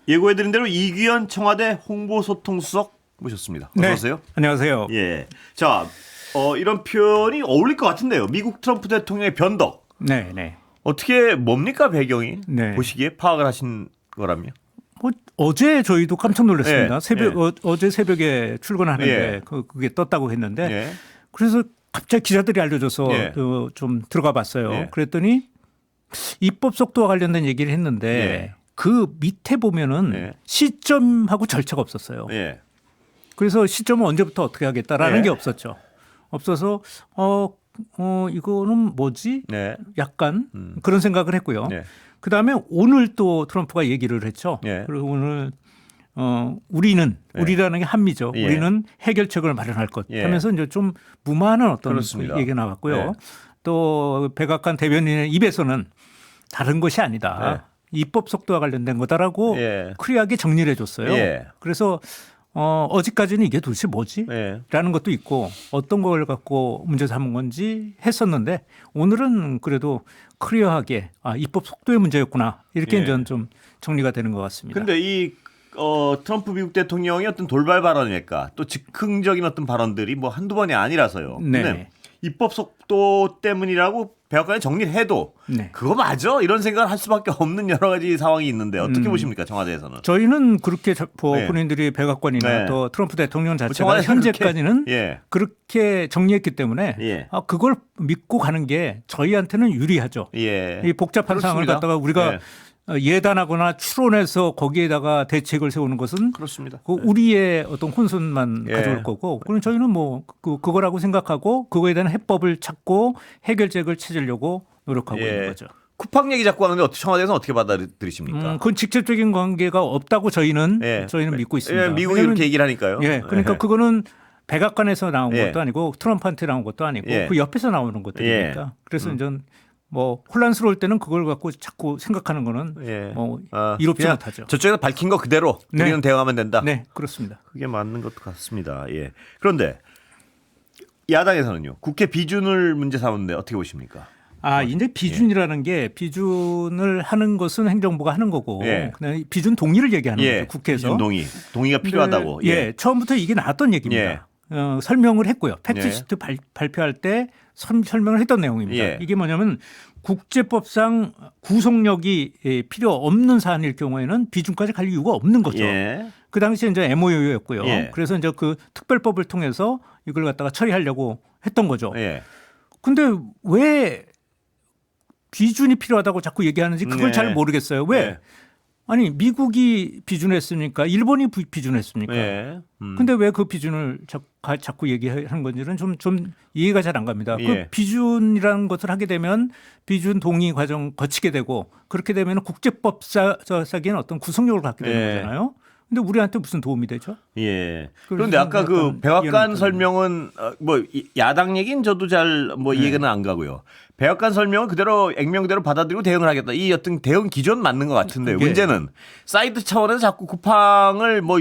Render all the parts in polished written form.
예고해드린 대로 이규현 청와대 홍보소통수석 모셨습니다. 어서 오세요. 안녕하세요. 예. 자, 이런 표현이 어울릴 것 같은데요. 미국 트럼프 대통령의 변덕. 네. 어떻게 뭡니까 배경이? 네. 보시기에 파악을 하신 거라면? 어제 저희도 깜짝 놀랐습니다. 예. 어제 새벽에 출근하는데 예. 그게 떴다고 했는데 예. 그래서 갑자기 기자들이 알려줘서 예. 좀 들어가 봤어요. 예. 그랬더니 입법 속도와 관련된 얘기를 했는데 예. 그 밑에 보면은 예. 시점하고 절차가 없었어요. 예. 그래서 시점은 언제부터 어떻게 하겠다라는 예. 게 없었죠. 없어서 이거는 뭐지? 네. 약간 그런 생각을 했고요. 예. 그다음에 오늘 또 트럼프가 얘기를 했죠. 예. 그리고 오늘 우리라는 게 한미죠. 예. 우리는 해결책을 마련할 것 예. 하면서 이제 좀 무마한 어떤 그렇습니다. 얘기가 나왔고요. 예. 또 백악관 대변인의 입에서는 다른 것이 아니다. 입법 속도와 관련된 거다라고 예. 클리어하게 정리를 해줬어요. 예. 그래서 어제까지는 이게 도대체 뭐지? 예. 라는 것도 있고 어떤 걸 갖고 문제 삼은 건지 했었는데 오늘은 그래도 클리어하게 입법 속도의 문제였구나 이렇게 예. 이제 좀 정리가 되는 것 같습니다. 근데 이 트럼프 미국 대통령의 어떤 돌발 발언일까 또 즉흥적인 어떤 발언들이 뭐 한두 번이 아니라서요. 네. 근데 입법 속도 때문이라고 백악관에 정리를 해도 네. 그거 맞아? 이런 생각을 할 수밖에 없는 여러 가지 상황이 있는데 어떻게 보십니까 청와대에서는? 저희는 그렇게 네. 본인들이 백악관이나 네. 또 트럼프 대통령 자체가 청와대는 현재까지는 그렇게, 그렇게 정리했기 때문에 예. 그걸 믿고 가는 게 저희한테는 유리하죠. 예. 이 복잡한 상황을 그렇습니다. 갖다가 우리가 예단하거나 추론해서 거기에다가 대책을 세우는 것은 그렇습니다. 우리의 어떤 혼선만 예. 가져올 거고, 그럼 저희는 뭐 그거라고 생각하고 그거에 대한 해법을 찾고 해결책을 찾으려고 노력하고 있는 거죠. 쿠팡 얘기 자꾸 하는데 청와대에서는 어떻게 받아들이십니까? 그건 직접적인 관계가 없다고 저희는 믿고 있습니다. 예, 미국이 왜냐하면, 그렇게 얘기를 하니까요. 그러니까 그거는 백악관에서 나온 예. 것도 아니고 트럼프한테 나온 것도 아니고 예. 그 옆에서 나오는 것들이니까. 그래서 이제 뭐 혼란스러울 때는 그걸 갖고 자꾸 생각하는 거는 뭐 이롭지 그냥 못하죠. 저쪽에서 밝힌 거 그대로 네. 우리는 대응하면 된다. 네, 그렇습니다. 그게 맞는 것 같습니다. 예. 그런데 야당에서는요. 국회 비준을 문제 삼는데 어떻게 보십니까? 이제 비준이라는 게 비준을 하는 것은 행정부가 하는 거고 그냥 비준 동의를 얘기하는 거죠. 국회에서. 비준 동의가 필요하다고. 처음부터 이게 나왔던 얘기입니다. 설명을 했고요. 팩트시트 발표할 때 설명을 했던 내용입니다. 이게 뭐냐면 국제법상 구속력이 필요 없는 사안일 경우에는 비준까지 갈 이유가 없는 거죠. 그 당시에 이제 MOU였고요. 그래서 이제 그 특별법을 통해서 이걸 갖다가 처리하려고 했던 거죠. 근데 왜 비준이 필요하다고 자꾸 얘기하는지 그걸 잘 모르겠어요. 왜? 아니 미국이 비준했으니까 일본이 비준했습니까? 근데 왜 그 비준을 자꾸 얘기하는 건지는 좀 이해가 잘 안 갑니다. 그 비준이라는 것을 하게 되면 비준 동의 과정 거치게 되고 그렇게 되면 국제법사기에는 어떤 구속력을 갖게 되는 거잖아요. 근데 우리한테 무슨 도움이 되죠? 그런데 아까 그 백악관 설명은 뭐 야당 얘기는 저도 잘 뭐 이해는 안 가고요. 백악관 설명은 그대로 액면 그대로 받아들이고 대응을 하겠다. 이 어떤 대응 기존 맞는 것 같은데요. 문제는 사이드 차원에서 자꾸 쿠팡을 뭐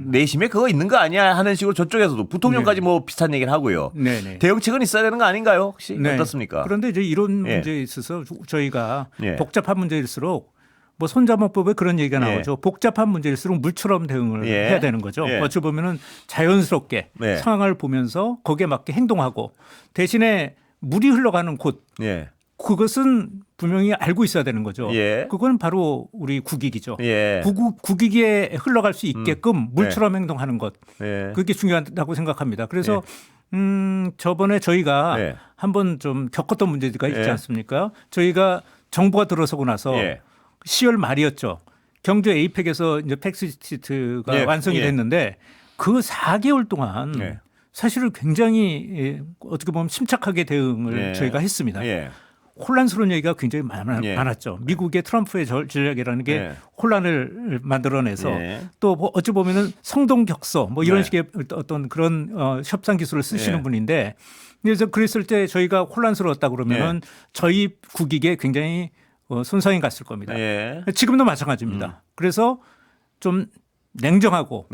내심에 그거 있는 거 아니야 하는 식으로 저쪽에서도 부통령까지 뭐 비슷한 얘기를 하고요. 대응책은 있어야 되는 거 아닌가요? 혹시 어떻습니까? 그런데 이제 이런 문제에 있어서 저희가 복잡한 문제일수록 뭐 손자문법에 그런 얘기가 나오죠. 복잡한 문제일수록 물처럼 대응을 해야 되는 거죠. 어찌 보면은 자연스럽게 상황을 보면서 거기에 맞게 행동하고 대신에 물이 흘러가는 곳 그것은 분명히 알고 있어야 되는 거죠. 그건 바로 우리 국익이죠. 국익에 흘러갈 수 있게끔 물처럼 행동하는 것. 그게 중요하다고 생각합니다. 그래서 저번에 저희가 한번 좀 겪었던 문제가 있지 않습니까? 저희가 정부가 들어서고 나서 10월 말이었죠. 경주 에이펙에서 이제 팩스시트가 완성이 됐는데 그 4개월 동안 사실은 굉장히 어떻게 보면 침착하게 대응을 저희가 했습니다. 혼란스러운 얘기가 굉장히 많았죠. 미국의 트럼프의 전략이라는 게 혼란을 만들어내서 또 뭐 어찌 보면은 성동격서 뭐 이런 식의 어떤 그런 협상 기술을 쓰시는 분인데 그래서 그랬을 때 저희가 혼란스러웠다 그러면은 저희 국익에 굉장히 손상이 갔을 겁니다. 지금도 마찬가지입니다. 그래서 좀 냉정하고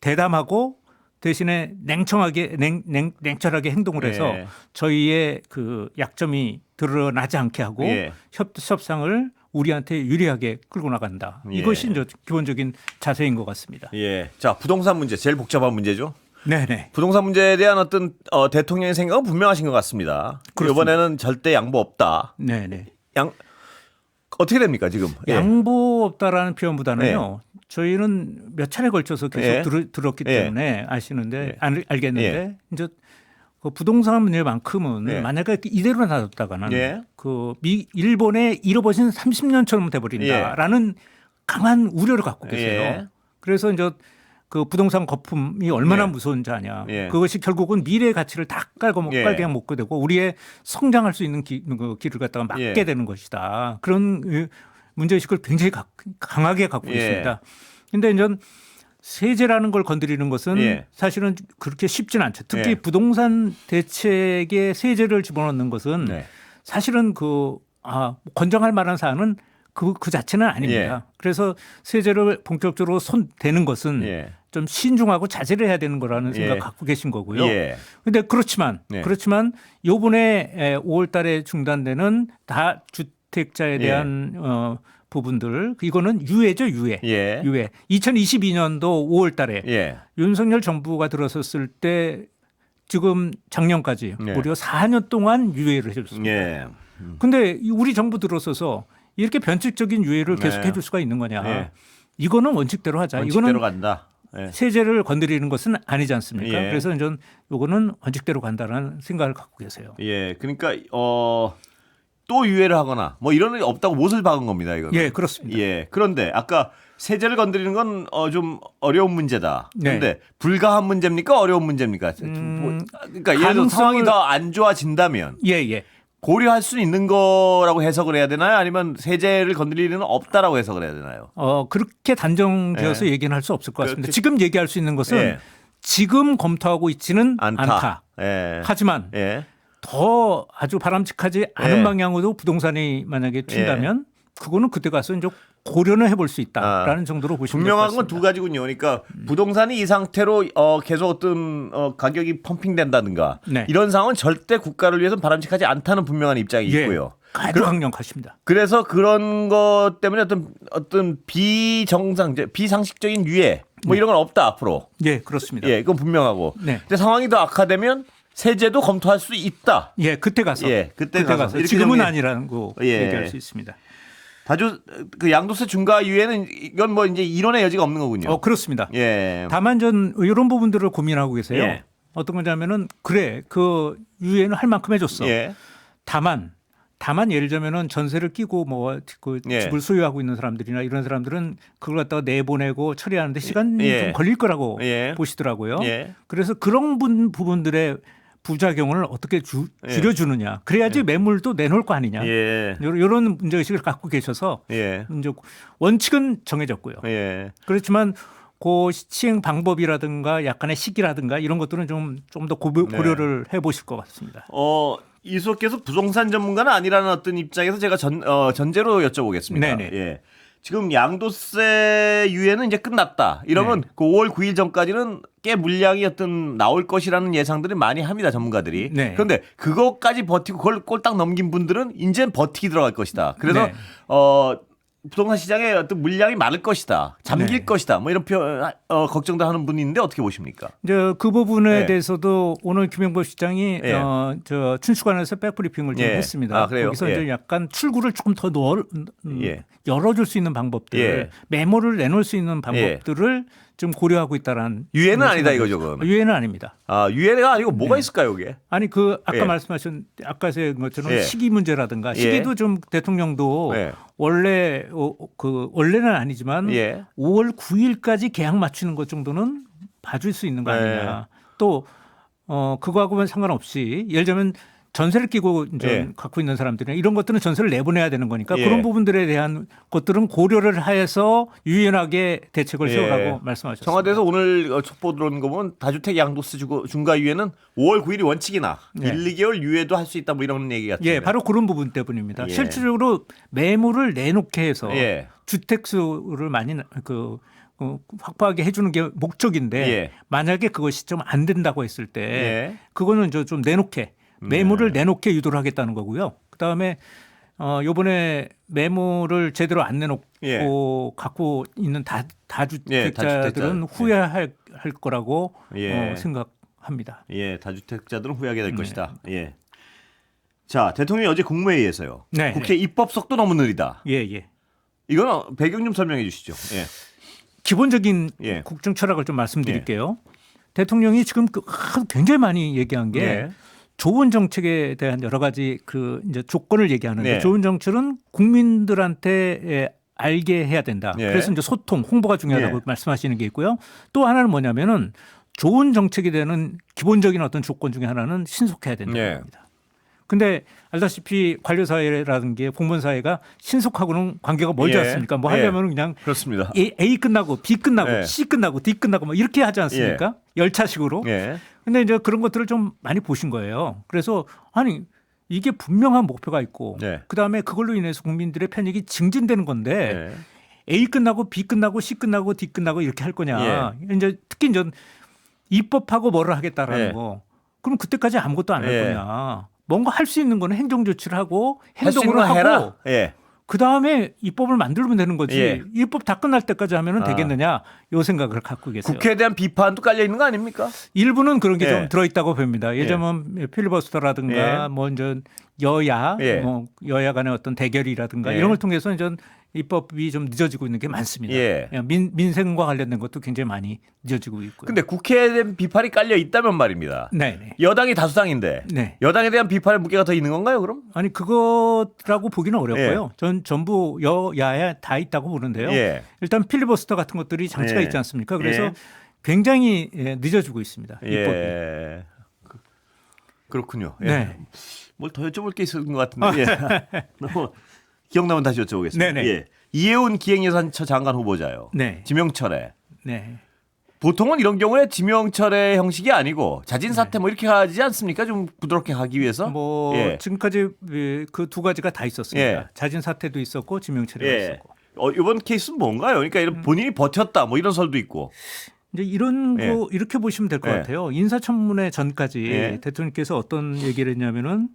대담하고 대신에 냉철하게 행동을 해서 저희의 그 약점이 드러나지 않게 하고 협상을 우리한테 유리하게 끌고 나간다. 예. 이것이 이제 기본적인 자세인 것 같습니다. 예. 자, 부동산 문제 제일 복잡한 문제죠. 네네. 부동산 문제에 대한 어떤 대통령의 생각은 분명하신 것 같습니다. 그렇습니다. 이번에는 절대 양보 없다. 네네. 어떻게 됩니까 지금? 양보 없다라는 표현보다는요. 저희는 몇 차례 걸쳐서 계속 들었기 때문에 아시는데 알겠는데 이제 그 부동산 문제만큼은 만약에 이대로 놔뒀다가는 그 일본의 잃어버린 30년처럼 돼버린다라는 강한 우려를 갖고 계세요. 그래서 이제 그 부동산 거품이 얼마나 무서운지 아냐. 그것이 결국은 미래의 가치를 다 깔게 먹게 되고 우리의 성장할 수 있는 길을 갖다가 막게 되는 것이다. 그런 문제의식을 굉장히 강하게 갖고 있습니다. 그런데 이제 세제라는 걸 건드리는 것은 사실은 그렇게 쉽지는 않죠. 특히 부동산 대책에 세제를 집어넣는 것은 사실은 권장할 만한 사안은 그 자체는 아닙니다. 그래서 세제를 본격적으로 손대는 것은 좀 신중하고 자제를 해야 되는 거라는 생각 갖고 계신 거고요. 그런데 그렇지만 이번에 5월 달에 중단되는 다주택자에 대한 부분들 이거는 유예죠, 유예. 2022년도 5월 달에 윤석열 정부가 들어섰을 때 지금 작년까지 무려 4년 동안 유예를 해줬습니다. 그런데 우리 정부 들어서서 이렇게 변칙적인 유예를 계속 해줄 수가 있는 거냐. 이거는 원칙대로 하자. 원칙대로 이거는 간다. 세제를 건드리는 것은 아니지 않습니까? 그래서 이제 이거는 원칙대로 간다는 생각을 갖고 계세요. 그러니까 또 유예를 하거나 뭐 이런 게 없다고 못을 박은 겁니다. 이거는. 그렇습니다. 그런데 아까 세제를 건드리는 건 좀 어려운 문제다. 그런데 불가한 문제입니까? 어려운 문제입니까? 그러니까 예를 들어 상황이 더 안 좋아진다면 고려할 수 있는 거라고 해석을 해야 되나요? 아니면 세제를 건드릴 일은 없다라고 해석을 해야 되나요? 그렇게 단정지어서 얘기는 할 수 없을 것 같습니다. 지금 얘기할 수 있는 것은 지금 검토하고 있지는 않다. 하지만 더 아주 바람직하지 않은 방향으로 부동산이 만약에 튄다면 그거는 그때 가서 이제 고려는 해볼 수 있다라는 정도로 보시면 분명한 건 두 가지군요. 그러니까 부동산이 이 상태로 계속 어떤 가격이 펌핑된다든가 이런 상황은 절대 국가를 위해서는 바람직하지 않다는 분명한 입장이 있고요. 아주 강력하십니다. 그래서 그런 것 때문에 어떤 비상식적인 유예 뭐 이런 건 없다 앞으로. 그렇습니다. 이건 분명하고. 근데 상황이 더 악화되면 세제도 검토할 수 있다. 그때 가서. 그때 가서. 지금은 아니라는 거 얘기할 수 있습니다. 그 양도세 중과 유예는 이건 뭐 이제 이론의 여지가 없는 거군요. 그렇습니다. 다만 전 이런 부분들을 고민하고 계세요. 어떤 거냐면은 그 유예는 할 만큼 해줬어. 다만 예를 들면은 전세를 끼고 그 집을 소유하고 있는 사람들이나 이런 사람들은 그걸 갖다가 내보내고 처리하는데 시간이 좀 걸릴 거라고 보시더라고요. 그래서 그런 부분들의 부작용을 어떻게 줄여주느냐. 그래야지 매물도 내놓을 거 아니냐. 이런 문제의식을 갖고 계셔서 이제 원칙은 정해졌고요. 그렇지만 그 시행 방법이라든가 약간의 시기라든가 이런 것들은 좀 더 고려를 해보실 것 같습니다. 이수께서 부동산 전문가는 아니라는 어떤 입장에서 제가 전제로 여쭤보겠습니다. 지금 양도세 유예는 이제 끝났다. 이러면 그 5월 9일 전까지는 꽤 물량이 나올 것이라는 예상들을 많이 합니다. 전문가들이. 그런데 그것까지 버티고 그걸 꼴딱 넘긴 분들은 이제는 버티기 들어갈 것이다. 그래서 부동산 시장에 어떤 물량이 많을 것이다. 잠길 것이다. 뭐 이런 걱정도 하는 분이 있는데 어떻게 보십니까? 이제 그 부분에 대해서도 오늘 김영법 시장이 춘추관에서 백브리핑을 좀 했습니다. 거기서 이제 약간 출구를 조금 더 열어줄 수 있는 방법들, 매물을 내놓을 수 있는 방법들을 좀 고려하고 있다라는. 유예는 아니다 이거죠, 그건. 유예는 아닙니다. 유예가 아니고 뭐가 있을까요, 이게? 아니 아까 말씀하신 아까의 것처럼 시기 문제라든가 시기도 좀 대통령도 원래는 아니지만 5월 9일까지 계약 맞추는 것 정도는 봐줄 수 있는 거 아니냐. 또 그거하고는 상관없이 예를 들면 전세를 끼고 이제 갖고 있는 사람들은 이런 것들은 전세를 내보내야 되는 거니까 그런 부분들에 대한 것들은 고려를 해서 유연하게 대책을 세우라고 말씀하셨습니다. 청와대에서 오늘 촉보 들어온 거 보면 다주택 양도세 중과 유예는 5월 9일이 원칙이나 1, 2개월 유예도 할 수 있다 뭐 이런 얘기 같은데. 바로 그런 부분 때문입니다. 실질적으로 매물을 내놓게 해서 주택수를 많이 확보하게 해주는 게 목적인데 만약에 그것이 좀 안 된다고 했을 때 그거는 좀 내놓게 매물을 내놓게 유도를 하겠다는 거고요. 그다음에 요번에 메모를 제대로 안 내놓고 예. 갖고 있는 다주택자들은 예, 다주택자. 후회할 거라고 예. 생각합니다. 예, 다주택자들은 후회하게 될 것이다. 예. 자, 대통령이 어제 국무회의에서요. 네. 국회 입법 속도 너무 느리다. 예. 이건 배경 좀 설명해 주시죠. 예. 기본적인 예. 국정 철학을 좀 말씀드릴게요. 대통령이 지금 굉장히 많이 얘기한 게 예. 좋은 정책에 대한 여러 가지 이제 조건을 얘기하는데 네. 좋은 정책은 국민들한테 알게 해야 된다. 예. 그래서 이제 소통, 홍보가 중요하다고 예. 말씀하시는 게 있고요. 또 하나는 뭐냐면은 좋은 정책이 되는 기본적인 어떤 조건 중에 하나는 신속해야 된다고 예. 합니다. 근데 알다시피 관료사회라는 게 공무원사회가 신속하고는 관계가 멀지 예. 않습니까? 뭐 하려면 그냥 그렇습니다. A 끝나고 B 끝나고 예. C 끝나고 D 끝나고 뭐 이렇게 하지 않습니까? 열차식으로. 예. 근데 이제 그런 것들을 좀 많이 보신 거예요. 그래서 아니 이게 분명한 목표가 있고 네. 그다음에 그걸로 인해서 국민들의 편익이 증진되는 건데 예. A 끝나고 B 끝나고 C 끝나고 D 끝나고 이렇게 할 거냐. 이제 특히 이제 입법하고 뭐를 하겠다라는 예. 거. 그럼 그때까지 아무것도 안 할 예. 거냐. 뭔가 할 수 있는 거는 행정 조치를 하고 할 수 있는 행동으로 거 해라. 하고 예. 그다음에 입법을 만들면 되는 거지. 예. 입법 다 끝날 때까지 하면 되겠느냐. 요 생각을 갖고 계세요. 국회에 대한 비판도 깔려 있는 거 아닙니까? 일부는 그런 게 좀 예. 들어있다고 봅니다. 예전에 필리버스터라든가 예. 뭐 이제 여야 예. 뭐 여야 간의 어떤 대결이라든가 예. 이런 걸 통해서 이제 입법이 좀 늦어지고 있는 게 많습니다. 예. 민생과 관련된 것도 굉장히 많이 늦어지고 있고요. 근데 국회에 대한 비판이 깔려 있다면 말입니다. 네. 여당이 다수당인데 네. 여당에 대한 비판의 무게가 더 있는 건가요, 그럼? 아니 그거라고 보기는 어렵고요. 전 전부 여야에 다 있다고 보는데요. 예. 일단 필리버스터 같은 것들이 장치가 예. 있지 않습니까? 그래서 예. 굉장히 늦어지고 있습니다. 입법이. 예. 그렇군요. 예. 네. 뭘 더 여쭤볼 게 있었던 것 같은데. 예. 너무 기억나면 다시 여쭤보겠습니다. 네네. 예. 이해운 기획예산처 장관 후보자요. 네. 지명철에. 네. 보통은 이런 경우에 지명철의 형식이 아니고 자진 사퇴 뭐 이렇게 하지 않습니까? 좀 부드럽게 하기 위해서. 뭐 예. 지금까지 그 두 가지가 다 있었습니다. 예. 자진 사퇴도 있었고 지명 처리가 예. 있었고. 이번 케이스는 뭔가요? 그러니까 이런 본인이 버텼다 뭐 이런 설도 있고. 이제 이런 예. 거 이렇게 보시면 될 것 예. 같아요. 인사청문회 전까지 예. 대통령께서 어떤 얘기를 했냐면은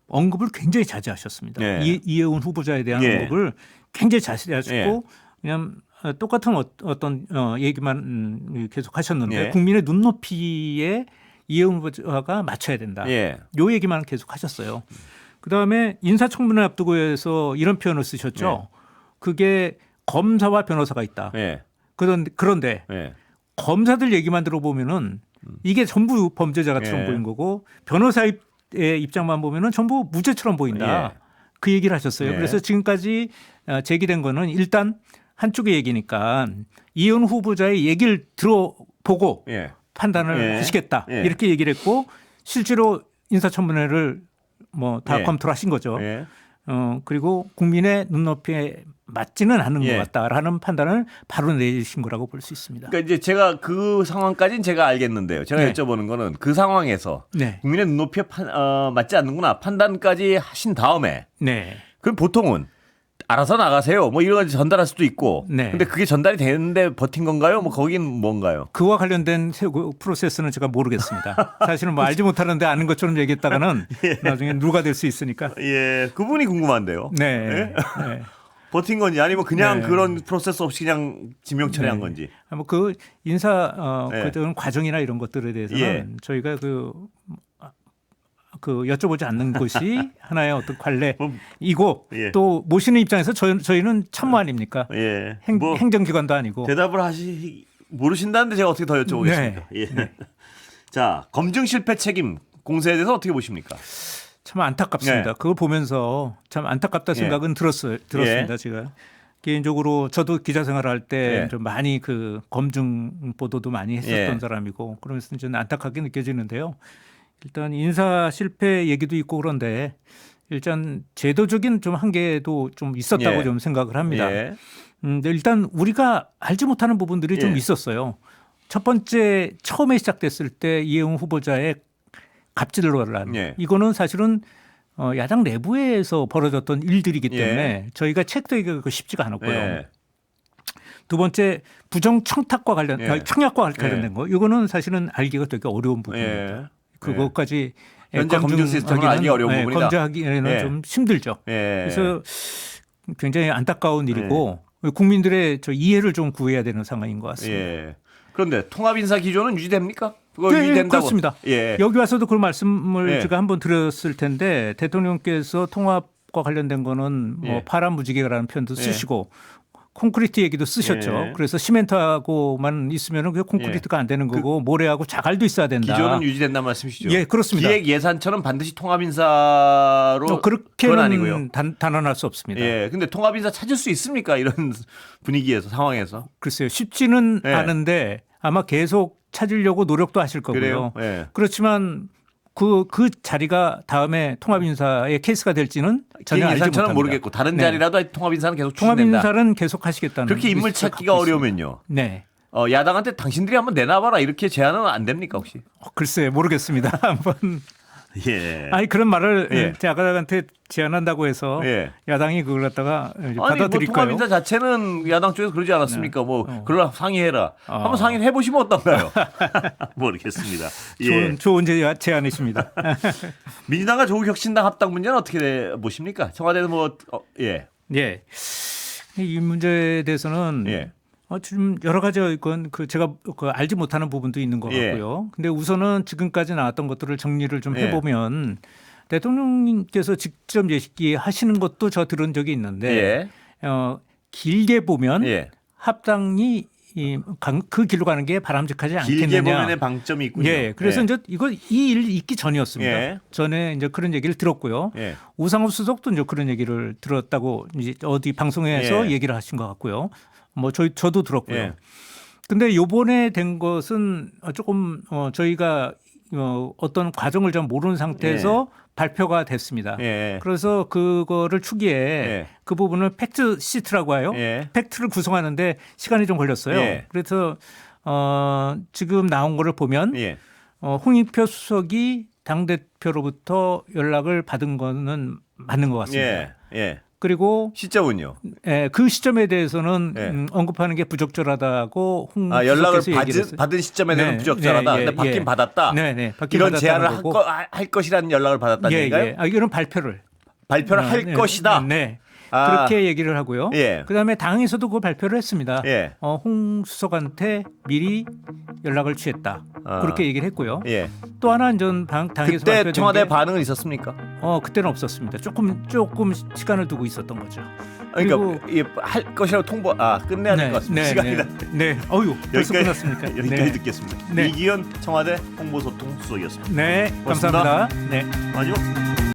언급을 굉장히 자제하셨습니다. 예. 이해운 후보자에 대한 예. 언급을 굉장히 자제하셨고 예. 그냥 똑같은 어떤 얘기만 계속 하셨는데 예. 국민의 눈높이에 이해운 후보자가 맞춰야 된다. 예. 요 얘기만 계속 하셨어요. 그다음에 인사청문회 앞두고 해서 이런 표현을 쓰셨죠. 예. 그게 검사와 변호사가 있다. 예. 그런데 예. 검사들 얘기만 들어보면은 이게 전부 범죄자처럼 예. 보인 거고 변호사의 입장만 보면은 전부 무죄처럼 보인다. 예. 그 얘기를 하셨어요. 예. 그래서 지금까지 제기된 거는 일단 한쪽의 얘기니까 이혼 후보자의 얘기를 들어보고 예. 판단을 예. 하시겠다. 예. 이렇게 얘기를 했고 실제로 인사청문회를 뭐 다 예. 검토를 하신 거죠. 예. 그리고 국민의 눈높이에 맞지는 않은 예. 것 같다라는 판단을 바로 내리신 거라고 볼 수 있습니다. 그러니까 이제 제가 그 상황까지는 제가 알겠는데요. 제가 네. 여쭤보는 거는 그 상황에서 네. 국민의 눈높이에 맞지 않는구나 판단까지 하신 다음에 네. 그럼 보통은 알아서 나가세요. 뭐 이런 거 전달할 수도 있고. 네. 근데 그게 전달이 되는데 버틴 건가요? 뭐 거긴 뭔가요? 그와 관련된 프로세스는 제가 모르겠습니다. 사실은 뭐 알지 못하는데 아는 것처럼 얘기했다가는 나중에 누가 될 수 있으니까. 예, 그분이 궁금한데요. 네. 예? 네. 버틴 건지 아니면 그냥 네. 그런 프로세스 없이 그냥 지명 처리한 건지. 뭐 그 인사 네. 그런 과정이나 이런 것들에 대해서는 예. 저희가 그 여쭤보지 않는 것이 하나의 어떤 관례이고 예. 또 모시는 입장에서 저희는 참모 아닙니까? 예. 행정기관도 아니고. 대답을 모르신다는데 제가 어떻게 더 여쭤보겠습니까? 네. 예. 네. 자, 검증 실패 책임 공세에 대해서 어떻게 보십니까? 참 안타깝습니다. 네. 그걸 보면서 참 안타깝다 생각은 들었습니다. 예. 제가 개인적으로 저도 기자 생활할 때 예. 좀 많이 그 검증 보도도 많이 했었던 예. 사람이고 그러면서 저는 안타깝게 느껴지는데요. 일단 인사 실패 얘기도 있고 그런데 일단 제도적인 좀 한계도 좀 있었다고 예. 좀 생각을 합니다. 예. 근데 일단 우리가 알지 못하는 부분들이 좀 예. 있었어요. 첫 번째 처음에 시작됐을 때 이해웅 후보자의 갑질 논란. 예. 이거는 사실은 야당 내부에서 벌어졌던 일들이기 때문에 예. 저희가 체크하기가 쉽지가 않았고요. 예. 두 번째 부정 청탁과 예. 청약과 관련된 거. 이거는 사실은 알기가 되게 어려운 부분입니다. 예. 그것까지 현재 검증 시스템을 알기 어려운 부분이다. 검증하기에는 좀 힘들죠. 그래서 굉장히 안타까운 일이고 국민들의 저 이해를 좀 구해야 되는 상황인 것 같습니다. 그런데 통합인사 기조는 유지됩니까? 그거 네, 유지된다고. 그렇습니다. 여기 와서도 그 말씀을 제가 한번 드렸을 텐데 대통령께서 통합과 관련된 거는 뭐 파란 무지개라는 표현도 쓰시고 콘크리트 얘기도 쓰셨죠. 그래서 시멘트하고만 있으면 그게 콘크리트가 안 되는 거고 모래하고 자갈도 있어야 된다. 기조는 유지된다는 말씀이시죠? 예, 그렇습니다. 기획 예산처럼 반드시 통합인사로 그렇게는 아니고요. 단언할 수 없습니다. 근데 통합인사 찾을 수 있습니까? 이런 분위기에서 상황에서. 글쎄요. 쉽지는 않은데 아마 계속 찾으려고 노력도 하실 거고요. 그렇지만 그 자리가 다음에 통합인사의 케이스가 될지는 전혀 알지 못합니다. 모르겠고 다른 자리라도 통합인사는 계속 통합인사는 계속 하시겠다는. 그렇게 인물 찾기가 어려우면요. 야당한테 당신들이 한번 내놔봐라 이렇게 제안은 안 됩니까 혹시? 글쎄 모르겠습니다. 한번. 아니 그런 말을 야당한테 제안한다고 해서 야당이 그걸 갖다가 받아들일까요? 통합인사 자체는 야당 쪽에서 그러지 않았습니까? 그걸 상의해라. 한번 상의를 해보시면 어떤가요? 모르겠습니다. 좋은 제안이십니다. 민주당과 조국혁신당 합당 문제는 어떻게 보십니까? 청와대는 이 문제에 대해서는 좀 여러 가지 이건 제가 알지 못하는 부분도 있는 것 같고요. 근데 우선은 지금까지 나왔던 것들을 정리를 좀 해보면 대통령님께서 직접 얘기하시는 것도 저 들은 적이 있는데 길게 보면 합당이 그 길로 가는 게 바람직하지 않겠느냐. 길게 보면의 방점이 있군요. 그래서 이제 이 일 있기 전이었습니다. 전에 이제 그런 얘기를 들었고요. 우상호 수석도 이제 그런 얘기를 들었다고 이제 어디 방송에서 얘기를 하신 것 같고요. 뭐 저도 들었고요. 근데 요번에 된 것은 조금 저희가 어떤 과정을 좀 모르는 상태에서 발표가 됐습니다. 그래서 그거를 추기에 그 부분을 팩트 시트라고 해요. 팩트를 구성하는데 시간이 좀 걸렸어요. 그래서 지금 나온 거를 보면 홍익표 수석이 당대표로부터 연락을 받은 거는 맞는 것 같습니다. 그리고 시점은요? 그 시점에 대해서는 언급하는 게 부적절하다고 홍 연락을 받은 시점에 대해서는 부적절하다. 근데 받긴 받았다. 이런 제안을 할 것이라는 연락을 받았다는 얘기인가요? 이런 발표를 할 것이다. 그렇게 얘기를 하고요. 그다음에 당에서도 그 발표를 했습니다. 홍 수석한테 미리 연락을 취했다. 그렇게 얘기를 했고요. 또 하나 전 당에서 그때 청와대 반응은 있었습니까? 그때는 없었습니다. 조금 시간을 두고 있었던 거죠. 그러니까 할 것이라고 끝내야 될 것 같습니다. 시간이 벌써 끝났습니까? 여기까지 듣겠습니다. 이기현 청와대 홍보소통 수석이었습니다. 감사합니다. 마지막.